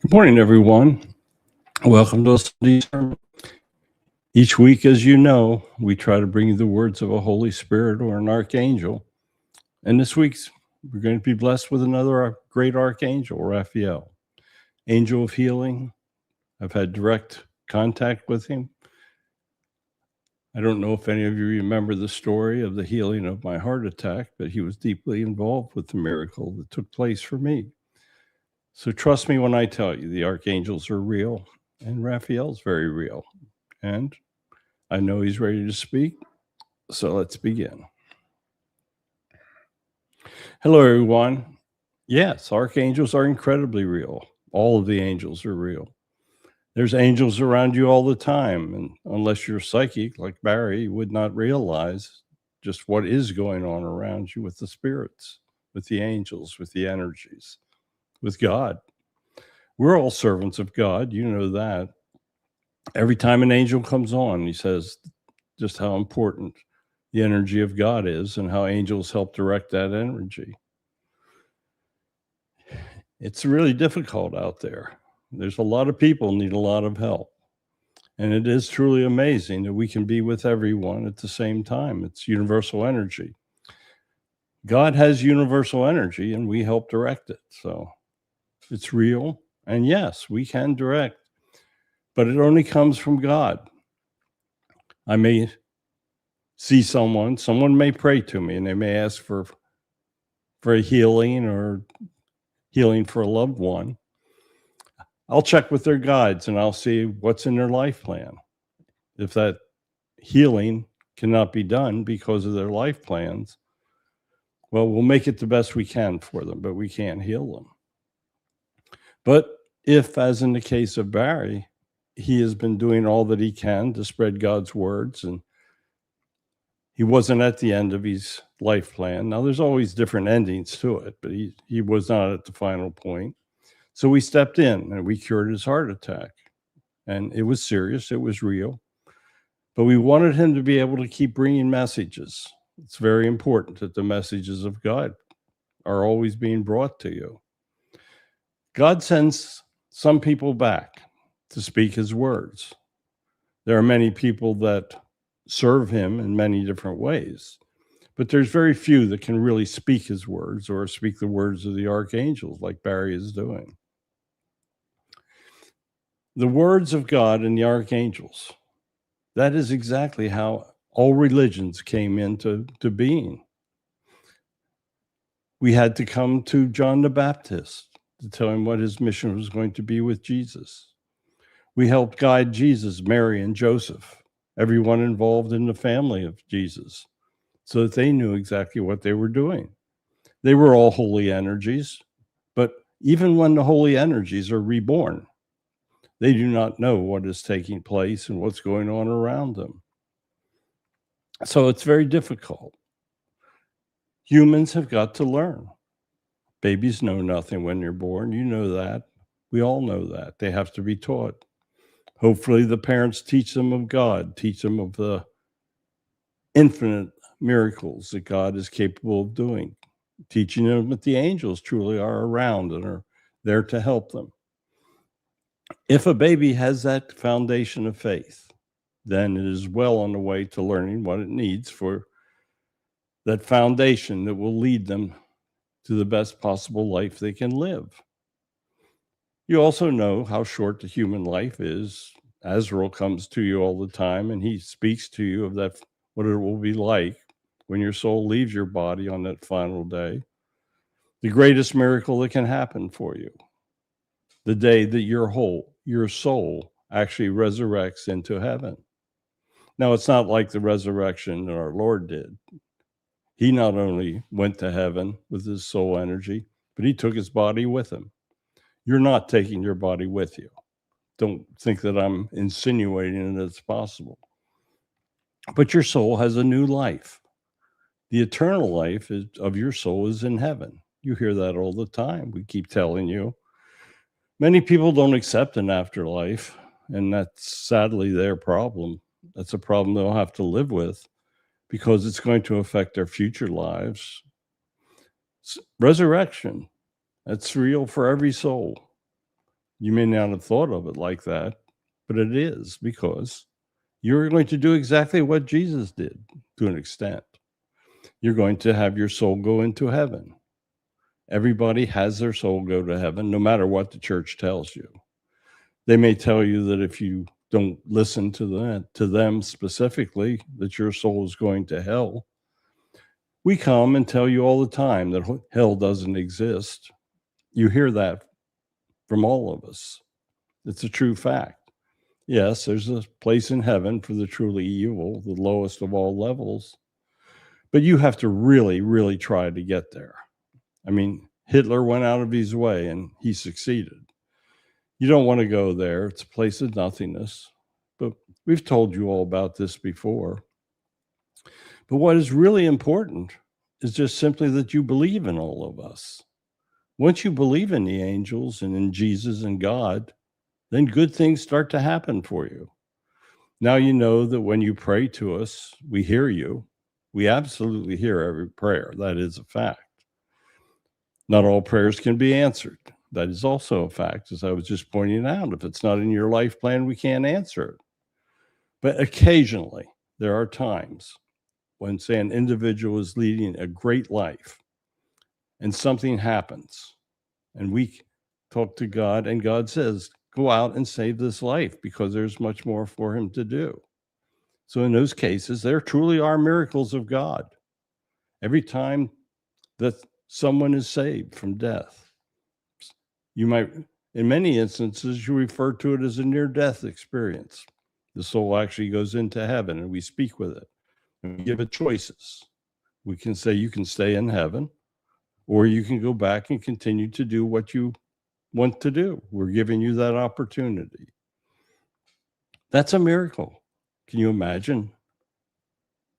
Good morning, everyone. Welcome to Sunday sermon. Each week, as you know, we try to bring you the words of a Holy Spirit or an Archangel. And this week's, we're going to be blessed with another great Archangel, Raphael, angel of healing. I've had direct contact with him. I don't know if any of you remember the story of the healing of my heart attack, but he was deeply involved with the miracle that took place for me. So trust me when I tell you the archangels are real, and Raphael's very real. And I know he's ready to speak, so let's begin. Hello, everyone. Yes, archangels are incredibly real. All of the angels are real. There's angels around you all the time, and unless you're psychic like Barry, you would not realize just what is going on around you with the spirits, with the angels, with the energies, with God. We're all servants of God, you know that. Every time an angel comes on, he says just how important the energy of God is and how angels help direct that energy. It's really difficult out there. There's a lot of people need a lot of help. And it is truly amazing that we can be with everyone at the same time. It's universal energy. God has universal energy and we help direct it. So it's real. And yes, we can direct, but it only comes from God. I may see someone may pray to me and they may ask for a healing or healing for a loved one. I'll check with their guides and I'll see what's in their life plan. If that healing cannot be done because of their life plans, well, we'll make it the best we can for them, but we can't heal them. But if, as in the case of Barry, he has been doing all that he can to spread God's words and he wasn't at the end of his life plan. Now, there's always different endings to it, but he was not at the final point. So we stepped in and we cured his heart attack. And it was serious. It was real. But we wanted him to be able to keep bringing messages. It's very important that the messages of God are always being brought to you. God sends some people back to speak his words. There are many people that serve him in many different ways, but there's very few that can really speak his words or speak the words of the archangels like Barry is doing. The words of God and the archangels, that is exactly how all religions came into being. We had to come to John the Baptist to tell him what his mission was going to be with Jesus. We helped guide Jesus, Mary, and Joseph, everyone involved in the family of Jesus, so that they knew exactly what they were doing. They were all holy energies, but even when the holy energies are reborn, they do not know what is taking place and what's going on around them. So it's very difficult. Humans have got to learn. Babies know nothing when they're born. You know that. We all know that. They have to be taught. Hopefully the parents teach them of God, teach them of the infinite miracles that God is capable of doing, teaching them that the angels truly are around and are there to help them. If a baby has that foundation of faith, then it is well on the way to learning what it needs for that foundation that will lead them to the best possible life they can live. You also know how short the human life is. Azrael comes to you all the time and he speaks to you of that, what it will be like when your soul leaves your body on that final day. The greatest miracle that can happen for you. The day that your soul actually resurrects into heaven. Now, it's not like the resurrection that our Lord did. He not only went to heaven with his soul energy, but he took his body with him. You're not taking your body with you. Don't think that I'm insinuating that it's possible. But your soul has a new life. The eternal life of your soul is in heaven. You hear that all the time. We keep telling you. Many people don't accept an afterlife, and that's sadly their problem. That's a problem they'll have to live with because it's going to affect their future lives. Resurrection, that's real for every soul. You may not have thought of it like that, but it is, because you're going to do exactly what Jesus did to an extent. You're going to have your soul go into heaven. Everybody has their soul go to heaven, no matter what the church tells you. They may tell you that if you don't listen to them specifically, that your soul is going to hell. We come and tell you all the time that hell doesn't exist. You hear that from all of us. It's a true fact. Yes, there's a place in heaven for the truly evil, the lowest of all levels. But you have to really, really try to get there. I mean, Hitler went out of his way and he succeeded. You don't want to go there. It's a place of nothingness. But we've told you all about this before. But what is really important is just simply that you believe in all of us. Once you believe in the angels and in Jesus and God, then good things start to happen for you. Now you know that when you pray to us, we hear you. We absolutely hear every prayer. That is a fact. Not all prayers can be answered. That is also a fact, as I was just pointing out. If it's not in your life plan, we can't answer it. But occasionally, there are times when, say, an individual is leading a great life and something happens, and we talk to God, and God says, go out and save this life because there's much more for him to do. So in those cases, there truly are miracles of God. Every time that someone is saved from death, you might, in many instances, you refer to it as a near-death experience. The soul actually goes into heaven and we speak with it and we give it choices. We can say you can stay in heaven, or you can go back and continue to do what you want to do. We're giving you that opportunity. That's a miracle. Can you imagine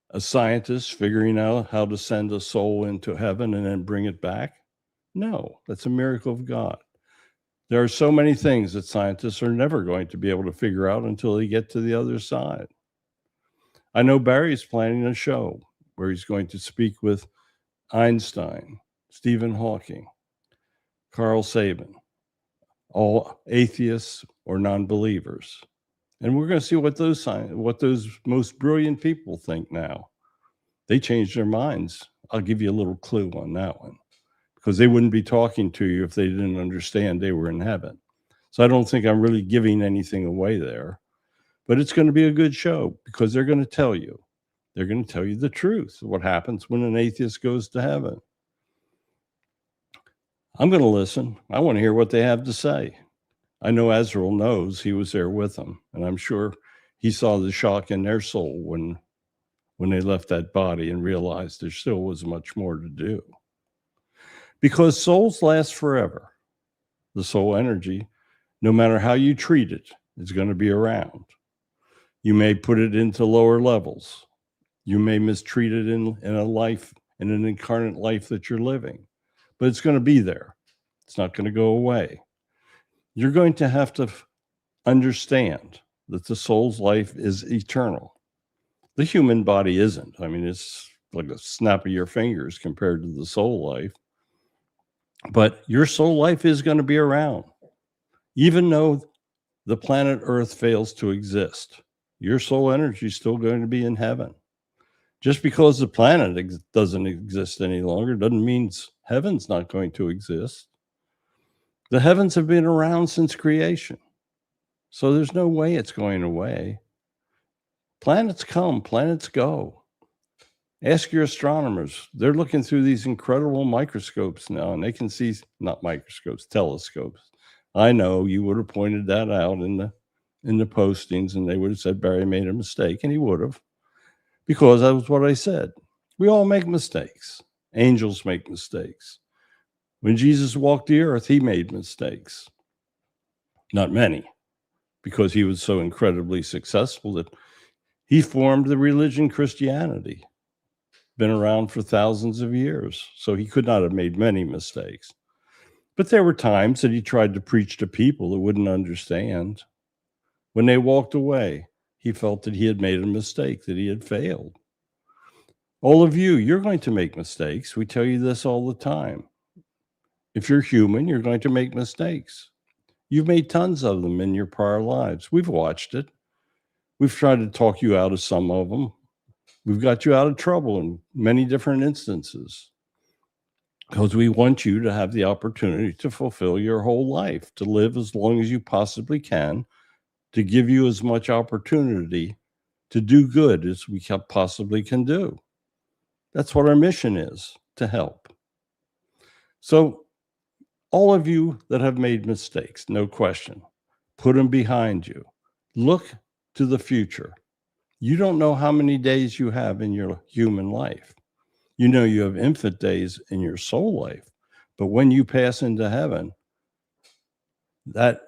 a scientist figuring out how to send a soul into heaven and then bring it back? No, that's a miracle of God. There are so many things that scientists are never going to be able to figure out until they get to the other side. I know Barry's planning a show where he's going to speak with Einstein, Stephen Hawking, Carl Sagan, all atheists or non-believers. And we're going to see what those most brilliant people think now. They changed their minds. I'll give you a little clue on that one, because they wouldn't be talking to you if they didn't understand they were in heaven. So I don't think I'm really giving anything away there, but it's going to be a good show because they're going to tell you. They're going to tell you the truth, what happens when an atheist goes to heaven. I'm going to listen. I want to hear what they have to say. I know Azrael knows. He was there with them, and I'm sure he saw the shock in their soul when they left that body and realized there still was much more to do. Because souls last forever. The soul energy, no matter how you treat it, is going to be around. You may put it into lower levels. You may mistreat it in a life, in an incarnate life that you're living, but it's going to be there. It's not going to go away. You're going to have to understand that the soul's life is eternal. The human body isn't. I mean, it's like a snap of your fingers compared to the soul life. But your soul life is going to be around. Even though the planet Earth fails to exist, your soul energy is still going to be in heaven. Just because the planet doesn't exist any longer doesn't mean heaven's not going to exist. The heavens have been around since creation, so there's no way it's going away. Planets come, planets go. Ask your astronomers. They're looking through these incredible microscopes now, and they can see, not microscopes, telescopes. I know you would have pointed that out in the postings, and they would have said Barry made a mistake, and he would have, because that was what I said. We all make mistakes. Angels make mistakes. When Jesus walked the earth, he made mistakes. Not many, because he was so incredibly successful that he formed the religion Christianity. Been around for thousands of years, so he could not have made many mistakes. But there were times that he tried to preach to people that wouldn't understand. When they walked away, he felt that he had made a mistake, that he had failed. All of you, you're going to make mistakes. We tell you this all the time. If you're human, you're going to make mistakes. You've made tons of them in your prior lives. We've watched it. We've tried to talk you out of some of them. We've got you out of trouble in many different instances because we want you to have the opportunity to fulfill your whole life, to live as long as you possibly can, to give you as much opportunity to do good as we possibly can do. That's what our mission is, to help. So all of you that have made mistakes, no question, put them behind you. Look to the future. You don't know how many days you have in your human life. You know you have infinite days in your soul life. But when you pass into heaven, that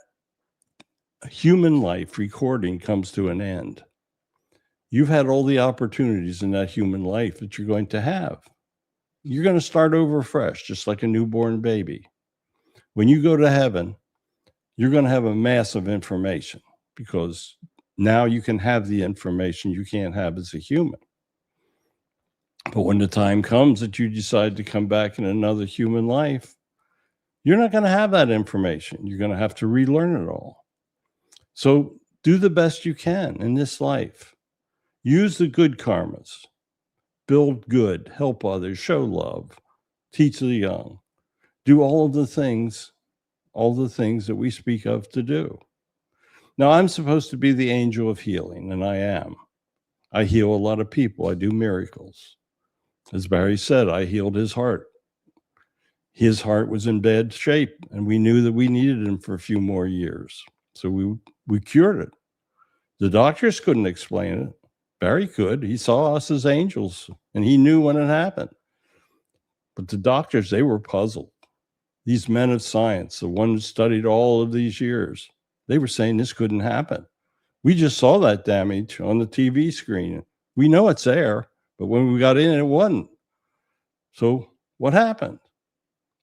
human life recording comes to an end. You've had all the opportunities in that human life that you're going to have. You're going to start over fresh, just like a newborn baby. When you go to heaven, you're going to have a mass of information because now you can have the information you can't have as a human. But when the time comes that you decide to come back in another human life, you're not going to have that information. You're going to have to relearn it all. So do the best you can in this life. Use the good karmas. Build good, help others, show love, teach the young. Do all the things that we speak of to do. Now, I'm supposed to be the angel of healing, and I am. I heal a lot of people. I do miracles. As Barry said, I healed his heart. His heart was in bad shape, and we knew that we needed him for a few more years. So we cured it. The doctors couldn't explain it. Barry could. He saw us as angels, and he knew when it happened. But the doctors, they were puzzled. These men of science, the ones who studied all of these years, they were saying this couldn't happen. We just saw that damage on the TV screen. We know it's there, but when we got in, it wasn't. So what happened?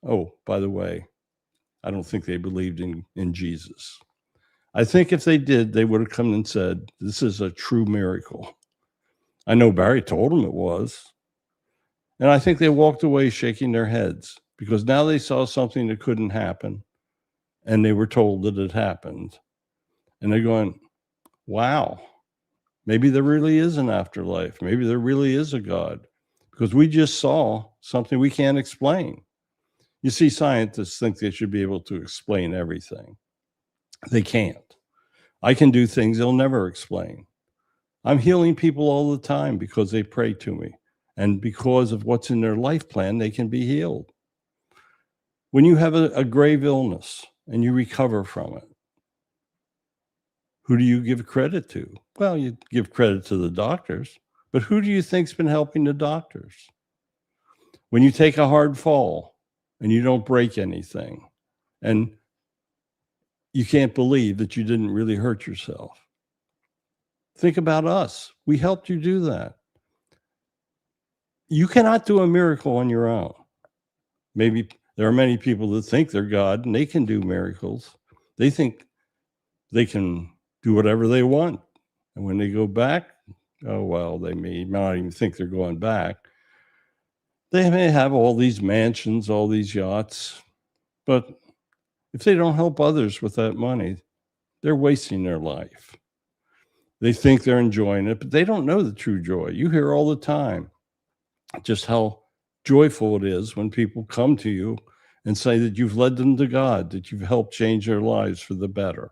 Oh, by the way, I don't think they believed in Jesus. I think if they did, they would have come and said, this is a true miracle. I know Barry told them it was. And I think they walked away shaking their heads because now they saw something that couldn't happen and they were told that it happened. And they're going, wow, maybe there really is an afterlife. Maybe there really is a God because we just saw something we can't explain. You see, scientists think they should be able to explain everything. They can't. I can do things they'll never explain. I'm healing people all the time because they pray to me. And because of what's in their life plan, they can be healed. When you have a grave illness and you recover from it, who do you give credit to? Well, you give credit to the doctors, but who do you think's been helping the doctors? When you take a hard fall and you don't break anything, and you can't believe that you didn't really hurt yourself, think about us. We helped you do that. You cannot do a miracle on your own. Maybe there are many people that think they're God and they can do miracles. They think they can do whatever they want. And when they go back, oh, well, they may not even think they're going back. They may have all these mansions, all these yachts, but if they don't help others with that money, they're wasting their life. They think they're enjoying it, but they don't know the true joy. You hear all the time just how joyful it is when people come to you and say that you've led them to God, that you've helped change their lives for the better,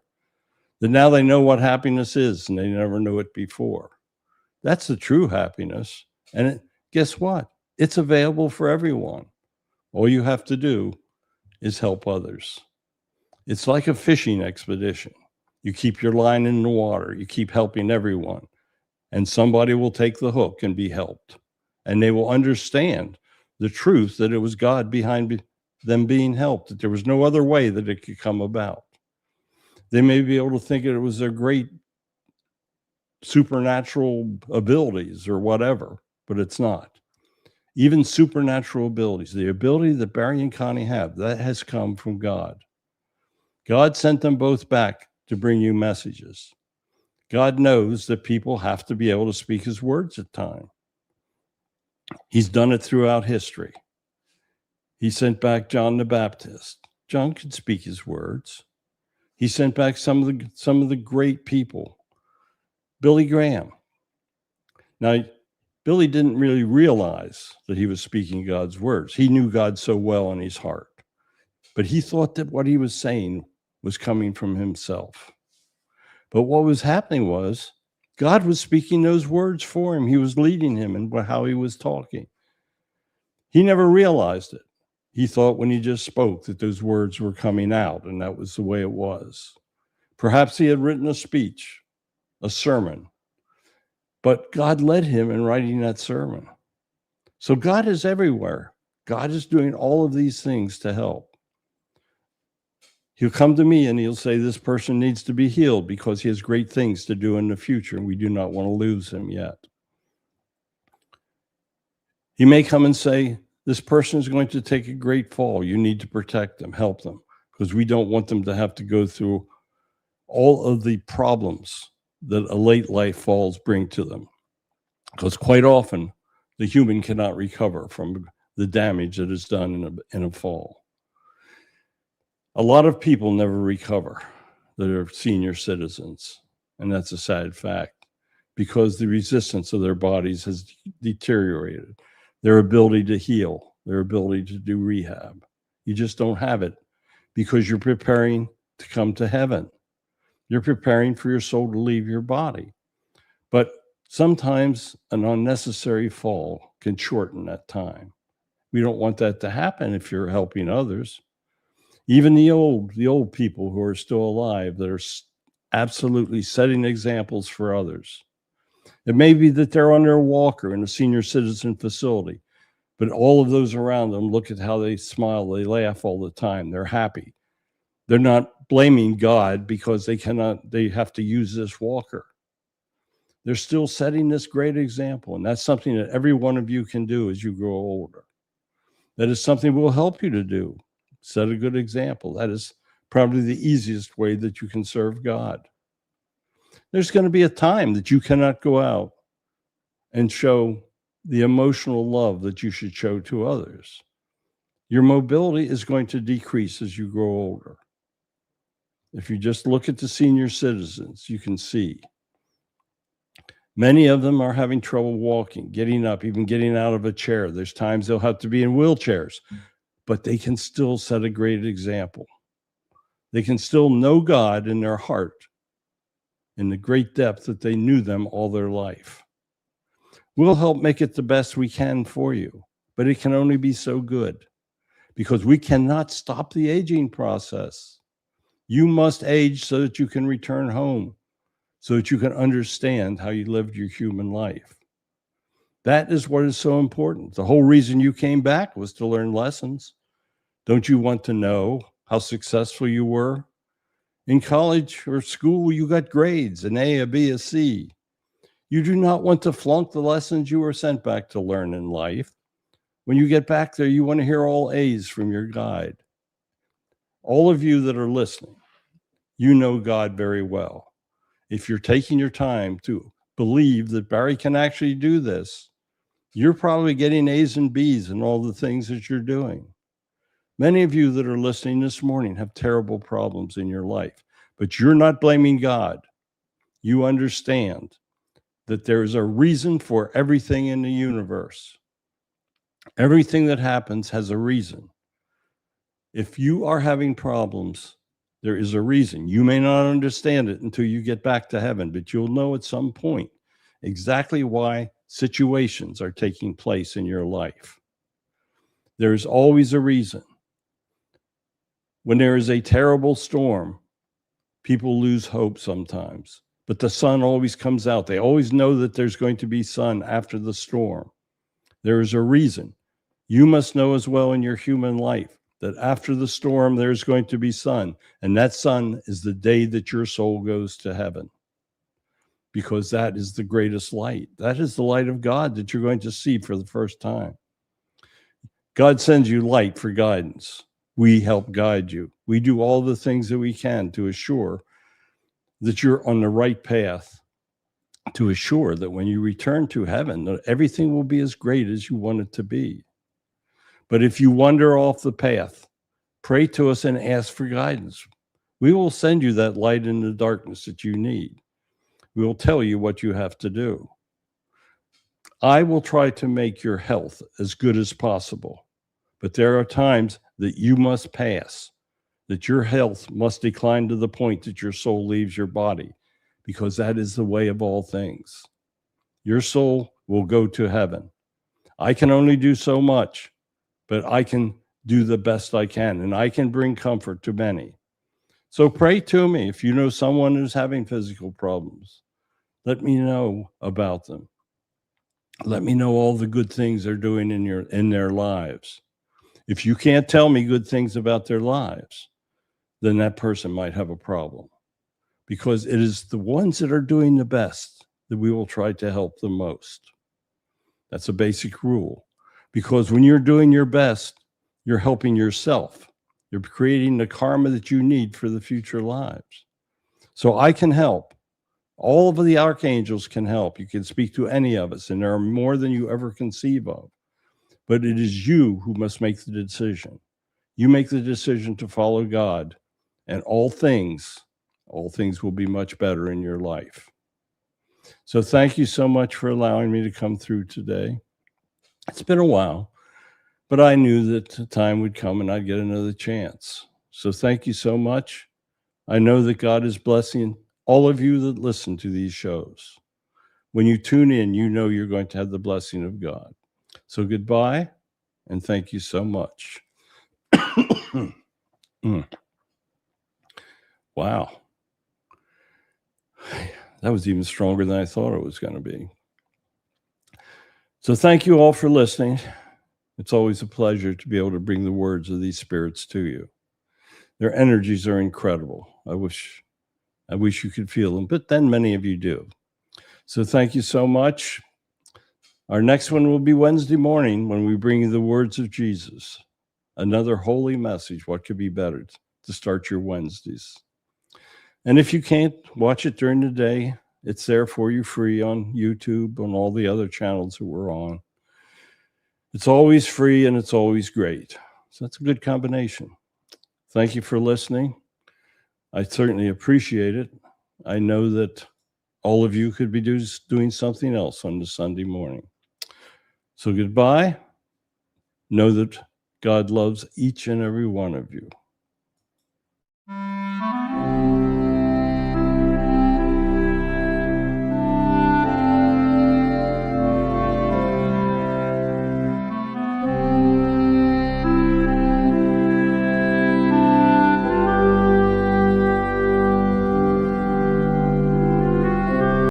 that now they know what happiness is and they never knew it before. That's the true happiness. And guess what? It's available for everyone. All you have to do is help others. It's like a fishing expedition. You keep your line in the water, you keep helping everyone, and somebody will take the hook and be helped. And they will understand the truth that it was God behind them being helped, that there was no other way that it could come about. They may be able to think it was their great supernatural abilities or whatever, but it's not. Even supernatural abilities, the ability that Barry and Connie have, that has come from God. God sent them both back to bring you messages. God knows that people have to be able to speak his words at times. He's done it throughout history. He sent back John the Baptist. John could speak his words. He sent back some of the great people. Billy Graham. Now, Billy didn't really realize that he was speaking God's words. He knew God so well in his heart, but he thought that what he was saying was coming from himself. But what was happening was God was speaking those words for him. He was leading him in how he was talking. He never realized it. He thought when he just spoke that those words were coming out, and that was the way it was. Perhaps he had written a speech, a sermon, but God led him in writing that sermon. So God is everywhere. God is doing all of these things to help. He'll come to me and he'll say, this person needs to be healed because he has great things to do in the future, and we do not want to lose him yet. He may come and say, this person is going to take a great fall. You need to protect them, help them, because we don't want them to have to go through all of the problems that a late life falls bring to them. Because quite often, the human cannot recover from the damage that is done in a fall. A lot of people never recover that are senior citizens, and that's a sad fact, because the resistance of their bodies has deteriorated. Their ability to heal, their ability to do rehab. You just don't have it because you're preparing to come to heaven. You're preparing for your soul to leave your body. But sometimes an unnecessary fall can shorten that time. We don't want that to happen if you're helping others. Even the old people who are still alive that are absolutely setting examples for others. It may be that they're on their walker in a senior citizen facility, but all of those around them look at how they smile, they laugh all the time, they're happy. They're not blaming God because they have to use this walker. They're still setting this great example, and that's something that every one of you can do as you grow older. That is something we'll help you to do. Set a good example. That is probably the easiest way that you can serve God. There's going to be a time that you cannot go out and show the emotional love that you should show to others. Your mobility is going to decrease as you grow older. If you just look at the senior citizens, you can see many of them are having trouble walking, getting up, even getting out of a chair. There's times they'll have to be in wheelchairs, but they can still set a great example. They can still know God in their heart in the great depth that they knew them all their life. We'll help make it the best we can for you, but it can only be so good because we cannot stop the aging process. You must age so that you can return home, so that you can understand how you lived your human life. That is what is so important. The whole reason you came back was to learn lessons. Don't you want to know how successful you were? In college or school, you got grades, an A, a B, a C. You do not want to flunk the lessons you were sent back to learn in life. When you get back there, you want to hear all A's from your guide. All of you that are listening, you know God very well. If you're taking your time to believe that Barry can actually do this, you're probably getting A's and B's in all the things that you're doing. Many of you that are listening this morning have terrible problems in your life, but you're not blaming God. You understand that there's a reason for everything in the universe. Everything that happens has a reason. If you are having problems, there is a reason. You may not understand it until you get back to heaven, but you'll know at some point exactly why situations are taking place in your life. There's always a reason. When there is a terrible storm, people lose hope sometimes, but the sun always comes out. They always know that there's going to be sun after the storm. There is a reason. You must know as well in your human life that after the storm, there's going to be sun, and that sun is the day that your soul goes to heaven, because that is the greatest light. That is the light of God that you're going to see for the first time. God sends you light for guidance. We help guide you. We do all the things that we can to assure that you're on the right path, to assure that when you return to heaven, that everything will be as great as you want it to be. But if you wander off the path, pray to us and ask for guidance. We will send you that light in the darkness that you need. We will tell you what you have to do. I will try to make your health as good as possible, but there are times that you must pass, that your health must decline to the point that your soul leaves your body, because that is the way of all things. Your soul will go to heaven. I can only do so much, but I can do the best I can, and I can bring comfort to many. So pray to me if you know someone who's having physical problems. Let me know about them. Let me know all the good things they're doing in their lives. If you can't tell me good things about their lives, then that person might have a problem, because it is the ones that are doing the best that we will try to help the most. That's a basic rule, because when you're doing your best, you're helping yourself. You're creating the karma that you need for the future lives. So I can help. All of the archangels can help. You can speak to any of us, and there are more than you ever conceive of. But it is you who must make the decision. You make the decision to follow God, and all things will be much better in your life. So thank you so much for allowing me to come through today. It's been a while, but I knew that the time would come and I'd get another chance. So thank you so much. I know that God is blessing all of you that listen to these shows. When you tune in, you know you're going to have the blessing of God. So goodbye, and thank you so much. Wow. That was even stronger than I thought it was going to be. So thank you all for listening. It's always a pleasure to be able to bring the words of these spirits to you. Their energies are incredible. I wish you could feel them, but then many of you do. So thank you so much. Our next one will be Wednesday morning when we bring you the words of Jesus. Another holy message. What could be better to start your Wednesdays? And if you can't watch it during the day, it's there for you free on YouTube, on all the other channels that we're on. It's always free and it's always great. So that's a good combination. Thank you for listening. I certainly appreciate it. I know that all of you could be doing something else on the Sunday morning. So goodbye. Know that God loves each and every one of you.